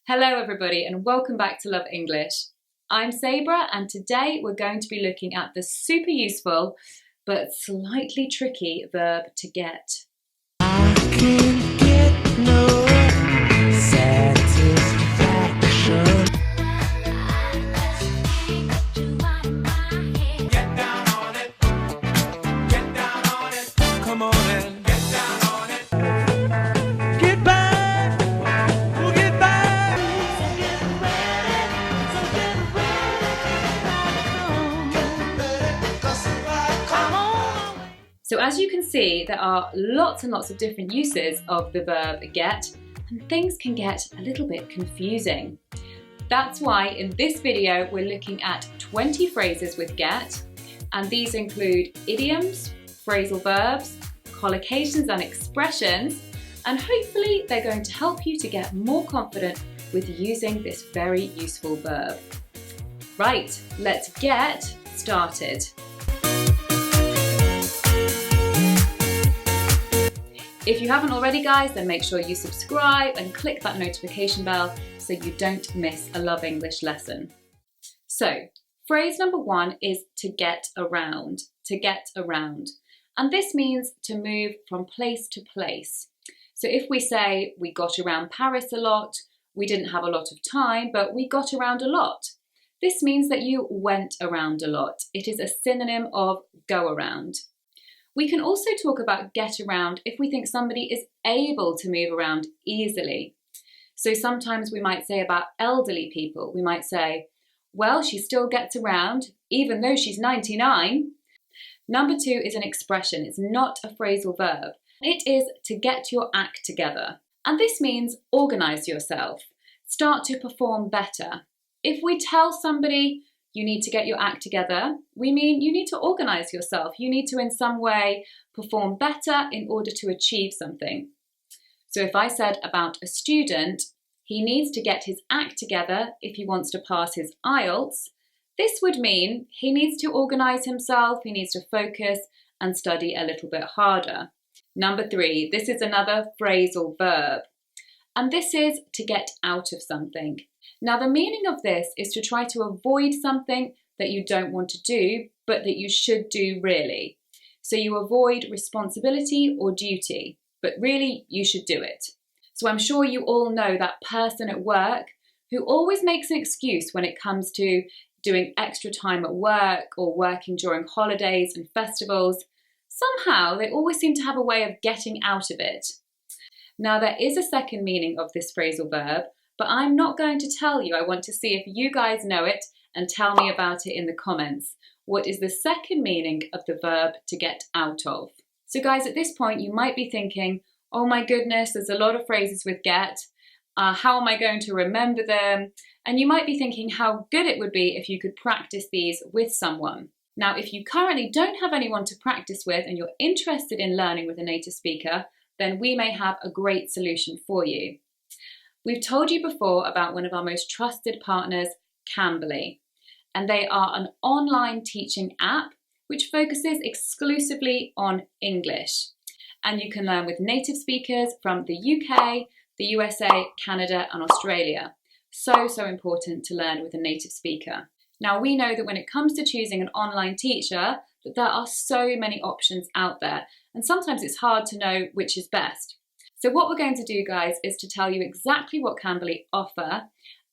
Hello everybody and welcome back to Love English. I'm Sabrah and today we're going to be looking at the super useful but slightly tricky verb to get. I can get no satisfaction. Get down on it. Get down on it. Come on and get down on it. Get back. We'll get back. So get ready. So get ready. Come on. So as you can see, there are lots and lots of different uses of the verb get, and things can get a little bit confusing. That's why in this video we're looking at 20 phrases with get, and these include idioms, phrasal verbs, collocations and expressions, and hopefully they're going to help you to get more confident with using this very useful verb. Right, let's get started. If you haven't already, guys, then make sure you subscribe and click that notification bell so you don't miss a Love English lesson. So, phrase number one is to get around, to get around. And this means to move from place to place. So if we say we got around Paris a lot, we didn't have a lot of time, but we got around a lot. This means that you went around a lot. It is a synonym of go around. We can also talk about get around if we think somebody is able to move around easily. So sometimes we might say about elderly people, we might say, well, she still gets around even though she's 99. Number two is an expression. It's not a phrasal verb. It is to get your act together. And this means organize yourself. Start to perform better. If we tell somebody you need to get your act together, we mean you need to organize yourself. You need to in some way perform better in order to achieve something. So if I said about a student, he needs to get his act together if he wants to pass his IELTS, this would mean he needs to organize himself, he needs to focus and study a little bit harder. Number three, this is another phrasal verb, and this is to get out of something. Now, the meaning of this is to try to avoid something that you don't want to do, but that you should do really. So you avoid responsibility or duty, but really you should do it. So I'm sure you all know that person at work who always makes an excuse when it comes to doing extra time at work or working during holidays and festivals. Somehow they always seem to have a way of getting out of it. Now, there is a second meaning of this phrasal verb, but I'm not going to tell you. I want to see if you guys know it and tell me about it in the comments. What is the second meaning of the verb to get out of? So guys, at this point you might be thinking, oh my goodness, there's a lot of phrases with get. How am I going to remember them? And you might be thinking how good it would be if you could practice these with someone. Now, if you currently don't have anyone to practice with and you're interested in learning with a native speaker, then we may have a great solution for you. We've told you before about one of our most trusted partners, CAMBLY, and they are an online teaching app which focuses exclusively on English. And you can learn with native speakers from the UK, the USA, Canada and Australia. So important to learn with a native speaker. Now, we know that when it comes to choosing an online teacher, that there are so many options out there, and sometimes it's hard to know which is best. So what we're going to do, guys, is to tell you exactly what CAMBLY offer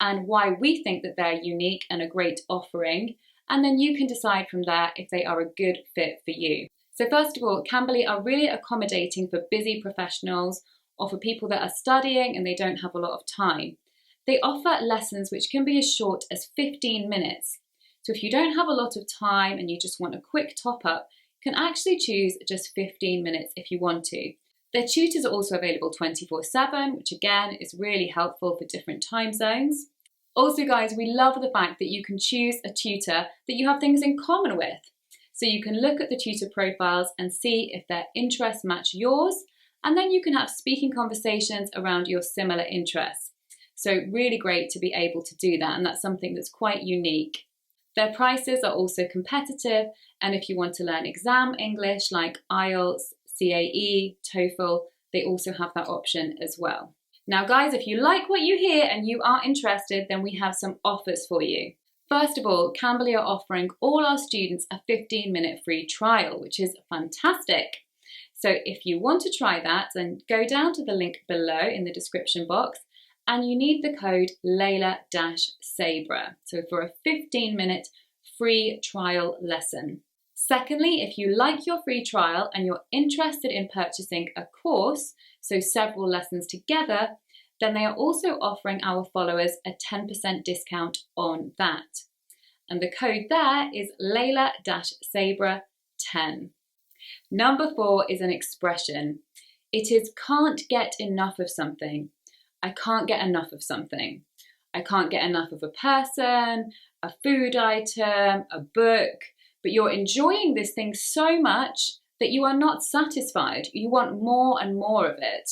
and why we think that they're unique and a great offering, and then you can decide from there if they are a good fit for you. So first of all, CAMBLY are really accommodating for busy professionals or for people that are studying and they don't have a lot of time. They offer lessons which can be as short as 15 minutes. So if you don't have a lot of time and you just want a quick top-up, you can actually choose just 15 minutes if you want to. Their tutors are also available 24/7, which again is really helpful for different time zones. Also, guys, we love the fact that you can choose a tutor that you have things in common with. So you can look at the tutor profiles and see if their interests match yours, and then you can have speaking conversations around your similar interests. So really great to be able to do that, and that's something that's quite unique. Their prices are also competitive, and if you want to learn exam English like IELTS, CAE, TOEFL, they also have that option as well. Now guys, if you like what you hear and you are interested, then we have some offers for you. First of all, CAMBLY are offering all our students a 15-minute free trial, which is fantastic. So if you want to try that, then go down to the link below in the description box and you need the code leila-sabrah. So for a 15-minute free trial lesson. Secondly, if you like your free trial and you're interested in purchasing a course, so several lessons together, then they are also offering our followers a 10% discount on that. And the code there is leila-sabrah10. Number 4 is an expression. It is can't get enough of something. I can't get enough of something. I can't get enough of a person, a food item, a book, but you're enjoying this thing so much that you are not satisfied. You want more and more of it.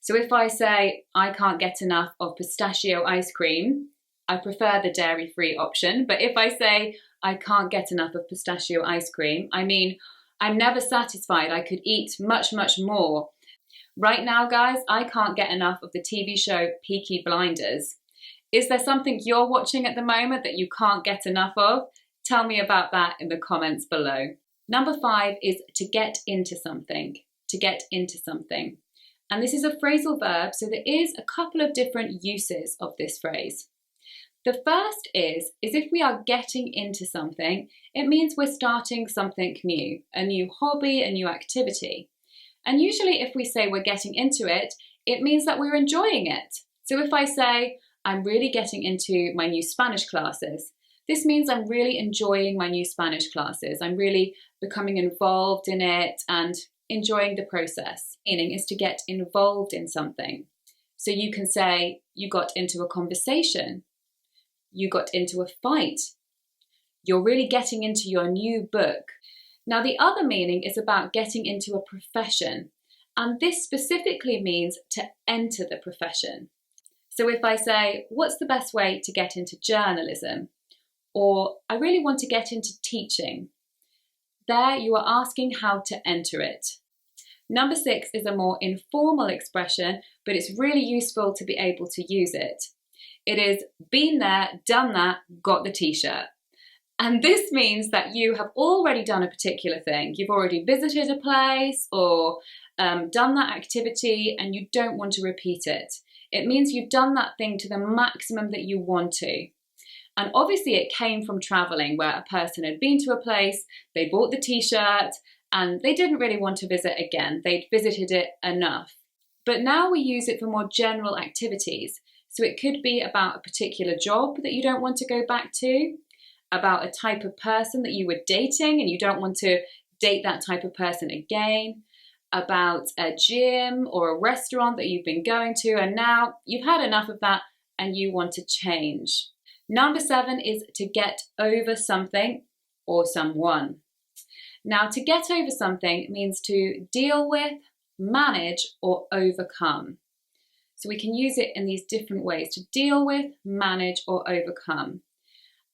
So if I say, I can't get enough of pistachio ice cream, I prefer the dairy-free option, but if I say, I can't get enough of pistachio ice cream, I mean, I'm never satisfied. I could eat much, much more. Right now, guys, I can't get enough of the TV show Peaky Blinders. Is there something you're watching at the moment that you can't get enough of? Tell me about that in the comments below. Number 5 is to get into something. To get into something. And this is a phrasal verb, so there is a couple of different uses of this phrase. The first is if we are getting into something, it means we're starting something new, a new hobby, a new activity. And usually if we say we're getting into it, it means that we're enjoying it. So if I say, I'm really getting into my new Spanish classes, this means I'm really enjoying my new Spanish classes. I'm really becoming involved in it and enjoying the process. Meaning is to get involved in something. So you can say you got into a conversation, you got into a fight, you're really getting into your new book. Now the other meaning is about getting into a profession, and this specifically means to enter the profession. So if I say, what's the best way to get into journalism? Or I really want to get into teaching. There you are asking how to enter it. Number 6 is a more informal expression, but it's really useful to be able to use it. It is been there, done that, got the t-shirt. And this means that you have already done a particular thing. You've already visited a place or done that activity and you don't want to repeat it. It means you've done that thing to the maximum that you want to. And obviously it came from traveling where a person had been to a place, they bought the t-shirt and they didn't really want to visit again. They'd visited it enough. But now we use it for more general activities. So it could be about a particular job that you don't want to go back to, about a type of person that you were dating and you don't want to date that type of person again, about a gym or a restaurant that you've been going to and now you've had enough of that and you want to change. Number 7 is to get over something or someone. Now, to get over something means to deal with, manage, or overcome. So we can use it in these different ways, to deal with, manage, or overcome.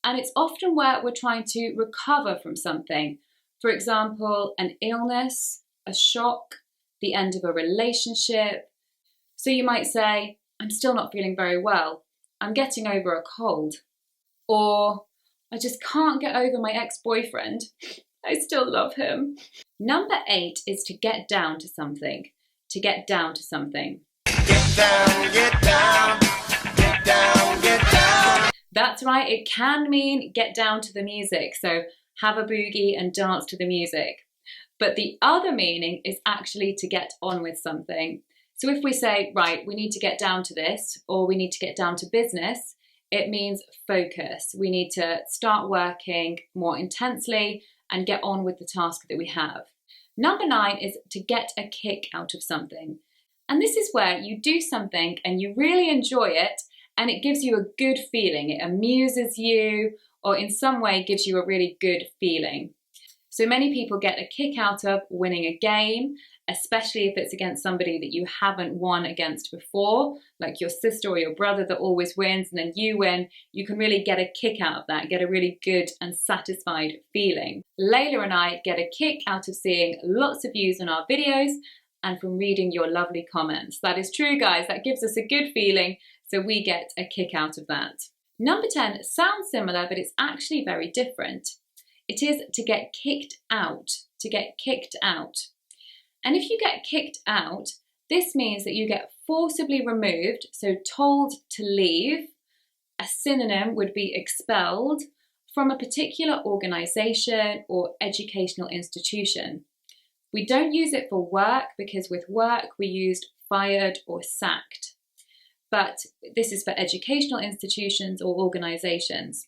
And it's often where we're trying to recover from something. For example, an illness, a shock, the end of a relationship. So you might say, I'm still not feeling very well. I'm getting over a cold. Or, I just can't get over my ex-boyfriend. I still love him. Number 8 is to get down to something. To get down to something. Get down, get down, get down, get down. That's right, it can mean get down to the music. So have a boogie and dance to the music. But the other meaning is actually to get on with something. So if we say, right, we need to get down to this, or we need to get down to business, it means focus. We need to start working more intensely and get on with the task that we have. Number 9 is to get a kick out of something. And this is where you do something and you really enjoy it and it gives you a good feeling. It amuses you or in some way gives you a really good feeling. So many people get a kick out of winning a game, especially if it's against somebody that you haven't won against before, like your sister or your brother that always wins and then you win. You can really get a kick out of that, get a really good and satisfied feeling. Layla and I get a kick out of seeing lots of views on our videos and from reading your lovely comments. That is true, guys. That gives us a good feeling, so we get a kick out of that. Number 10 sounds similar, but it's actually very different. It is to get kicked out, to get kicked out. And if you get kicked out, this means that you get forcibly removed, so told to leave. A synonym would be expelled from a particular organisation or educational institution. We don't use it for work because with work we used fired or sacked. But this is for educational institutions or organisations.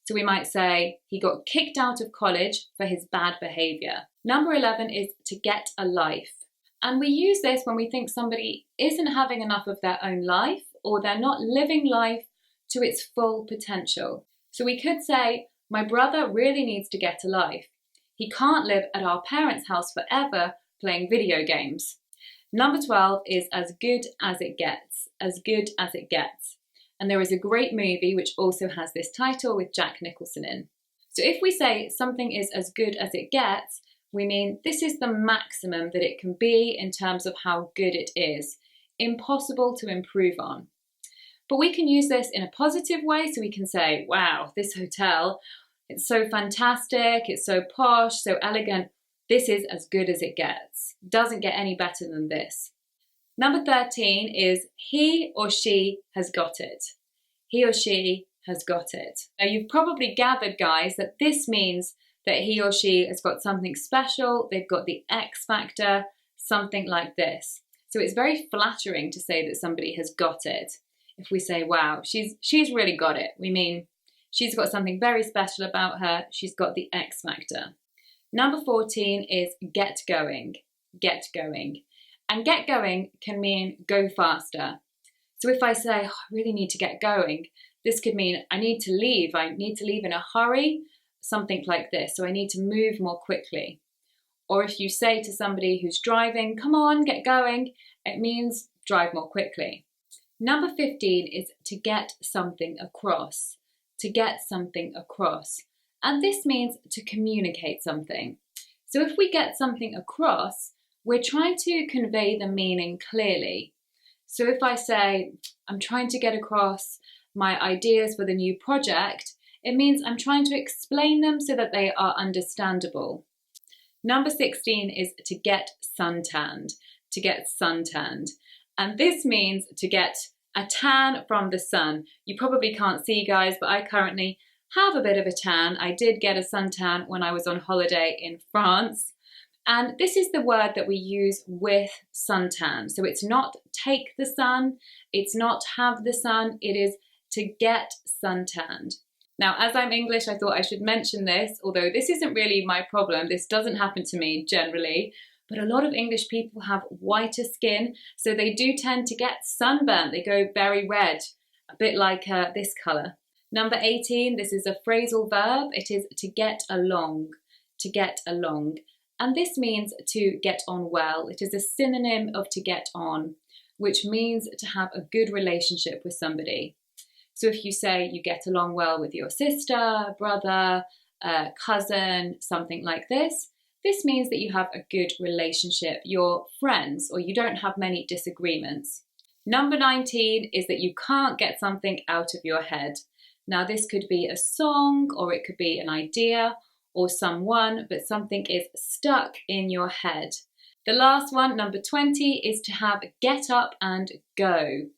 So we might say he got kicked out of college for his bad behaviour. Number 11 is to get a life. And we use this when we think somebody isn't having enough of their own life or they're not living life to its full potential. So we could say, my brother really needs to get a life. He can't live at our parents' house forever playing video games. Number 12 is as good as it gets, as good as it gets. And there is a great movie which also has this title with Jack Nicholson in. So if we say something is as good as it gets, we mean this is the maximum that it can be in terms of how good it is. Impossible to improve on. But we can use this in a positive way, so we can say, wow, this hotel, it's so fantastic, it's so posh, so elegant. This is as good as it gets. Doesn't get any better than this. Number 13 is he or she has got it. He or she has got it. Now you've probably gathered, guys, that this means that he or she has got something special, they've got the X factor, something like this. So it's very flattering to say that somebody has got it. If we say, wow, she's really got it, we mean she's got something very special about her, she's got the X factor. Number 14 is get going, get going. And get going can mean go faster. So if I say, oh, I really need to get going, this could mean I need to leave in a hurry, something like this. So I need to move more quickly. Or if you say to somebody who's driving, come on, get going, it means drive more quickly. Number 15 is to get something across, to get something across. And this means to communicate something. So if we get something across, we're trying to convey the meaning clearly. So if I say, I'm trying to get across my ideas for the new project, it means I'm trying to explain them so that they are understandable. Number 16 is to get suntanned, to get suntanned. And this means to get a tan from the sun. You probably can't see, guys, but I currently have a bit of a tan. I did get a suntan when I was on holiday in France. And this is the word that we use with suntan. So it's not take the sun, it's not have the sun, it is to get suntanned. Now, as I'm English, I thought I should mention this, although this isn't really my problem. This doesn't happen to me generally, but a lot of English people have whiter skin, so they do tend to get sunburnt. They go very red, a bit like this colour. Number 18, this is a phrasal verb. It is to get along, to get along. And this means to get on well. It is a synonym of to get on, which means to have a good relationship with somebody. So if you say you get along well with your sister, brother, cousin, something like this, this means that you have a good relationship, you're friends, or you don't have many disagreements. Number 19 is that you can't get something out of your head. Now this could be a song, or it could be an idea, or someone, but something is stuck in your head. The last one, number 20, is to have get up and go,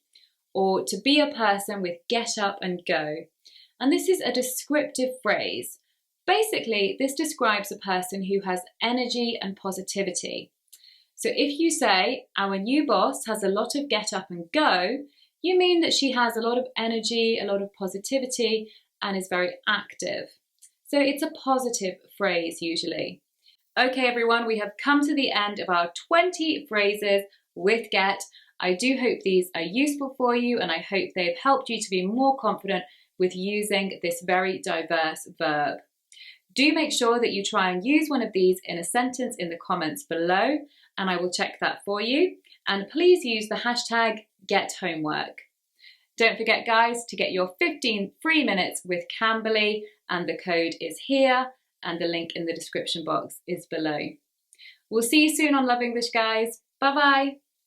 or to be a person with get up and go. And this is a descriptive phrase. Basically, this describes a person who has energy and positivity. So if you say, our new boss has a lot of get up and go, you mean that she has a lot of energy, a lot of positivity, and is very active. So it's a positive phrase usually. Okay, everyone, we have come to the end of our 20 phrases with get. I do hope these are useful for you, and I hope they've helped you to be more confident with using this very diverse verb. Do make sure that you try and use one of these in a sentence in the comments below, and I will check that for you. And please use the hashtag #GetHomework. Don't forget, guys, to get your 15 free minutes with CAMBLY, and the code is here, and the link in the description box is below. We'll see you soon on Love English, guys. Bye bye.